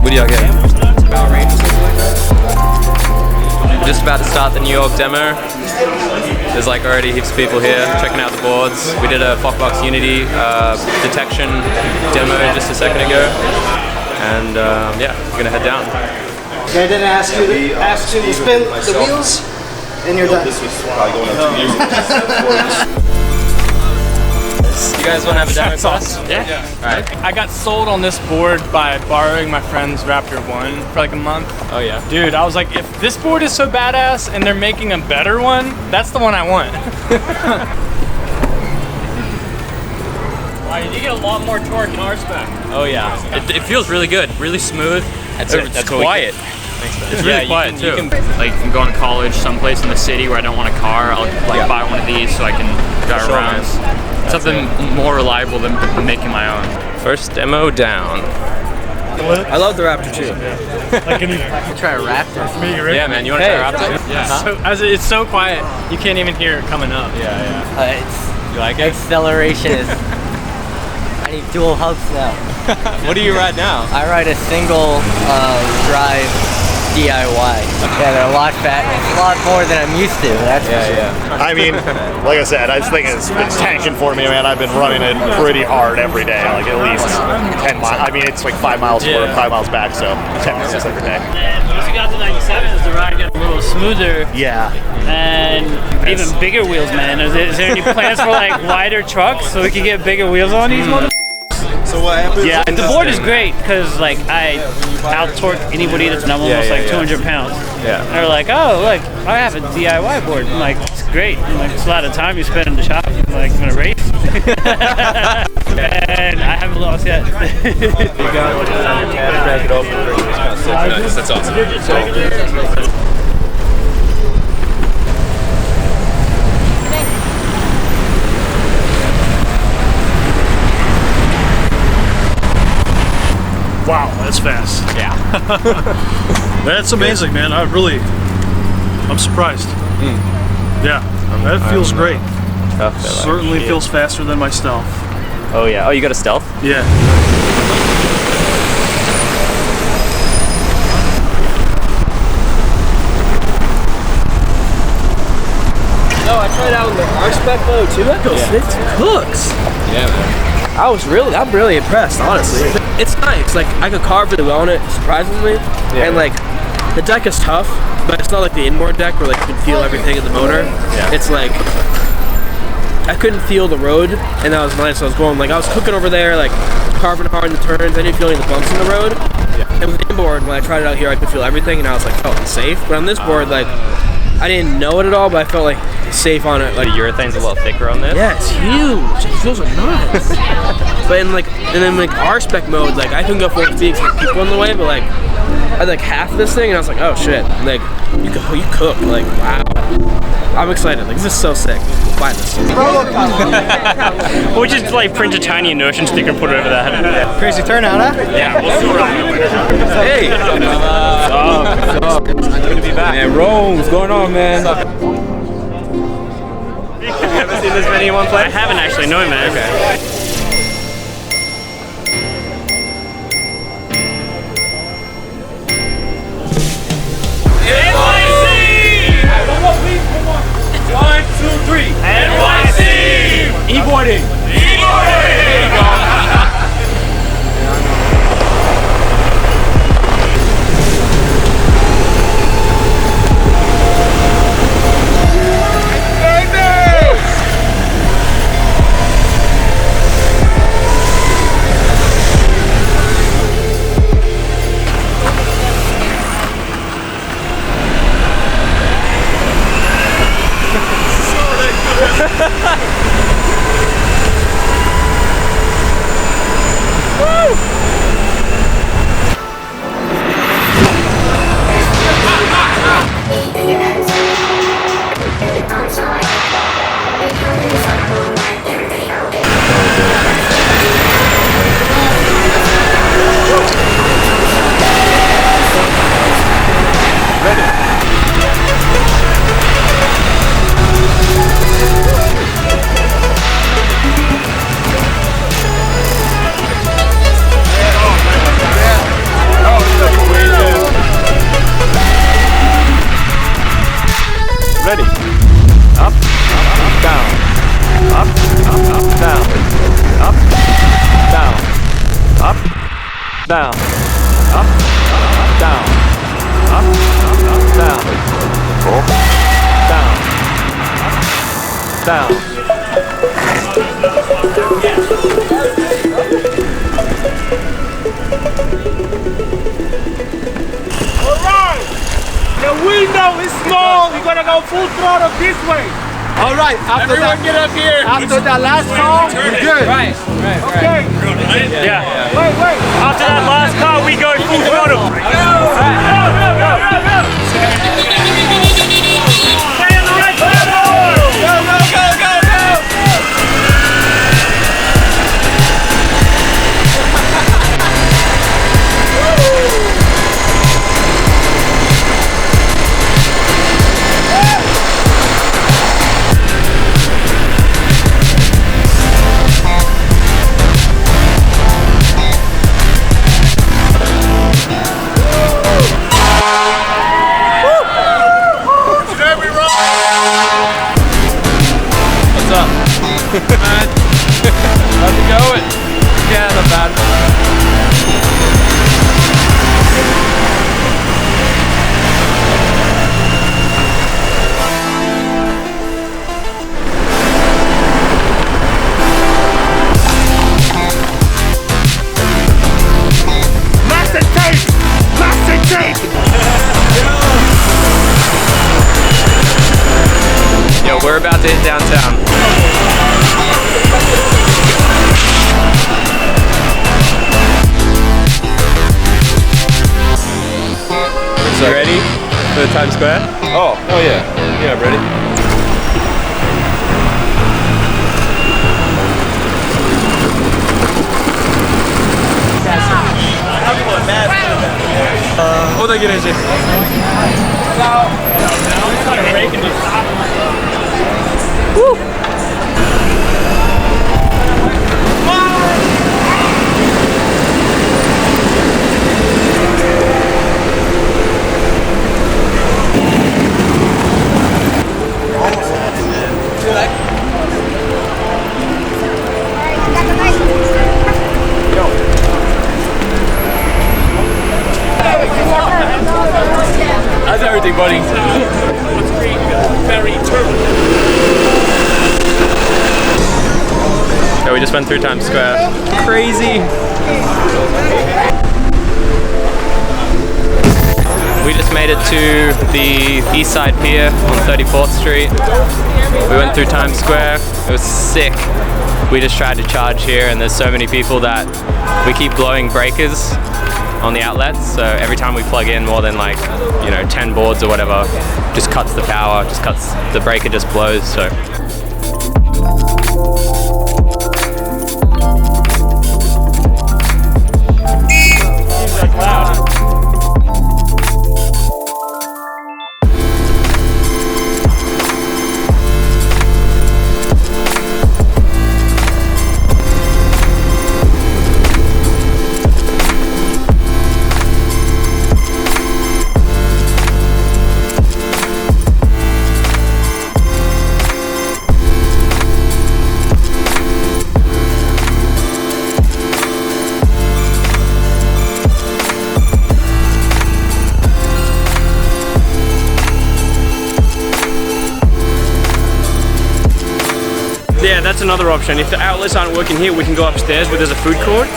What do y'all get? Just about to start the New York demo. There's like already heaps of people here checking out the boards. We did a Fockbox Unity detection demo just a second ago, and yeah, we're gonna head down. Okay, I didn't ask you to spin the wheels, and you're done. This was probably going on 2 years ago. You guys want to have a demo class? Yeah. Alright. I got sold on this board by borrowing my friend's Raptor 1 for like a month. Oh yeah. Dude, I was like, if this board is so badass and they're making a better one, that's the one I want. Wow, you do get a lot more torque in our spec. Oh yeah. It feels really good, really smooth. It's quiet. It's really quiet too. Like if I'm going to college someplace in the city where I don't want a car, I'll like buy one of these so I can drive around. Something more reliable than making my own. First demo down. I love the Raptor too. Like, can you Try a Raptor. Yeah, man. You want to try Raptor? Yeah. So, it's so quiet, you can't even hear it coming up. Yeah. You like it? Acceleration is. I need dual hubs now. What do you ride now? I ride a single drive DIY. Yeah, they're a lot fat. It's a lot more than I'm used to. That's for sure. I mean, like I said, I just think it's tanking for me, man. I've been running it pretty hard every day, like at least 10 miles. I mean, it's like 5 miles forward, 5 miles back, so 10 miles every day. And once you got to 97, the ride gets a little smoother. Yeah. And even bigger wheels, man. Is there any plans for like wider trucks so we can get bigger wheels on these motherfuckers? So what happens? Yeah, the board is great because like I out-torque anybody that's almost like 200 pounds. Yeah. And they're like, oh, look, I have a DIY board. I'm like, it's great. I'm like, it's a lot of time you spend in the shop. I'm like, I'm gonna race. And I haven't lost yet. You got it. Crank it open. Nice. That's awesome. Wow, that's fast. Yeah. That's amazing, man. I'm surprised. Yeah, that feels great. Certainly feels faster than my Stealth. Oh yeah. Oh, you got a Stealth? Yeah. No, I tried out in the R-Spec mode too. It cooks. Yeah, man. I'm really impressed, honestly. It's nice. Like I could carve really well on it, surprisingly. And like the deck is tough, but it's not like the inboard deck where like you can feel everything in the motor. Yeah. It's like I couldn't feel the road, and that was nice. I was going like I was cooking over there, like carving hard in the turns. I didn't feel any of the bumps in the road. Yeah. And with the inboard, when I tried it out here, I could feel everything, and I was like felt unsafe. But on this board, like I didn't know it at all, but I felt like safe on it. Like The urethane's a little thicker on this. yeah, it's huge. It feels like nuts. But in like R-Spec mode, like I couldn't go 40 feet because people in the way, but like I had like half of this thing, and I was like, oh shit, like you cook, like wow. I'm excited. Like this is so sick. Buy this. We'll just like print a tiny Enertion sticker, put it over that. Crazy turnout, huh? Yeah, we'll see what Hey. Good to be back. Man, Rome, what's going on, man? You haven't seen this many in one place? I haven't actually, no man. Okay. E-boarding! down, up, down, up, down, down, down. Alright! The window is small, we're gonna go full throttle this way. Alright, everyone get up here. After that last call, we're good. Right. Okay. Yeah. Wait. After that last car, we go full throttle. Go. Stay on the right side. Go. How's it going? Yeah, not bad. Massive tape! Yo, we're about to hit downtown. So you ready for the Times Square? Oh yeah. Yeah, I'm ready. thank you, Enertion. Woo! How's everything, buddy? Very turbulent. Yeah, we just went through Times Square. Crazy. We just made it to the East Side Pier on 34th Street. We went through Times Square. It was sick. We just tried to charge here, and there's so many people that we keep blowing breakers on the outlets, so every time we plug in more than 10 boards or whatever, just cuts the power, the breaker just blows, so. Yeah, that's another option. If the outlets aren't working here, we can go upstairs where there's a food court.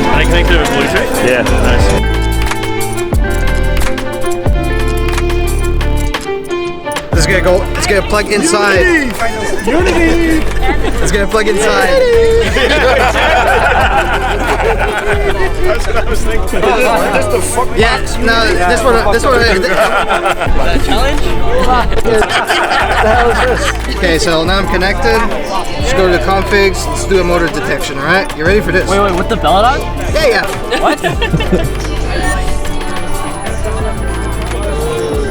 Are they connected with Bluetooth? Yeah, nice. It's gonna plug inside. Unity! It's gonna plug inside. That's what I was thinking. Yeah, no, this one. Challenge? Okay, so now I'm connected. Just go to the configs. Let's do a motor detection. All right, you ready for this? Wait, with the belt on? Yeah. What?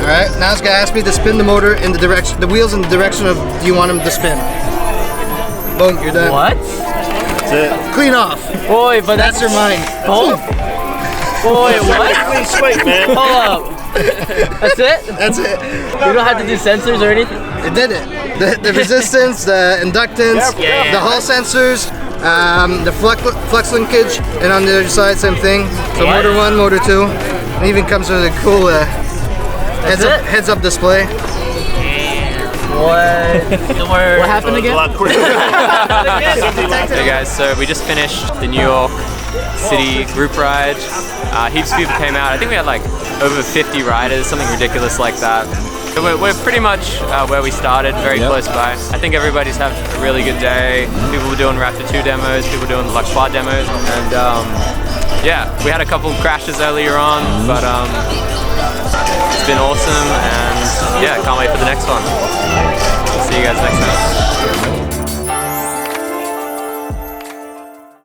All right, now it's gonna ask me to spin the motor in the direction, the wheels in the direction of. Do you want them to spin? Boom, you're done. What? That's it. Clean off. Boy, but That's your mind. Boom. Boy, what? Clean slate, man. Hold up. That's it? That's it. You don't have to do sensors or anything? It did it. the resistance, the inductance, the Hall sensors, the flux linkage, and on the other side, same thing. So motor 1, motor 2. It even comes with a cool heads-up display. What happened again? Hey guys, so we just finished the New York City group ride. Heaps of people came out. I think we had like over 50 riders, something ridiculous like that. So we're pretty much where we started, very close by. I think everybody's having a really good day. People were doing Raptor 2 demos, people doing the quad demos, and yeah, we had a couple of crashes earlier on, but it's been awesome, and yeah, can't wait for the next one. See you guys next time.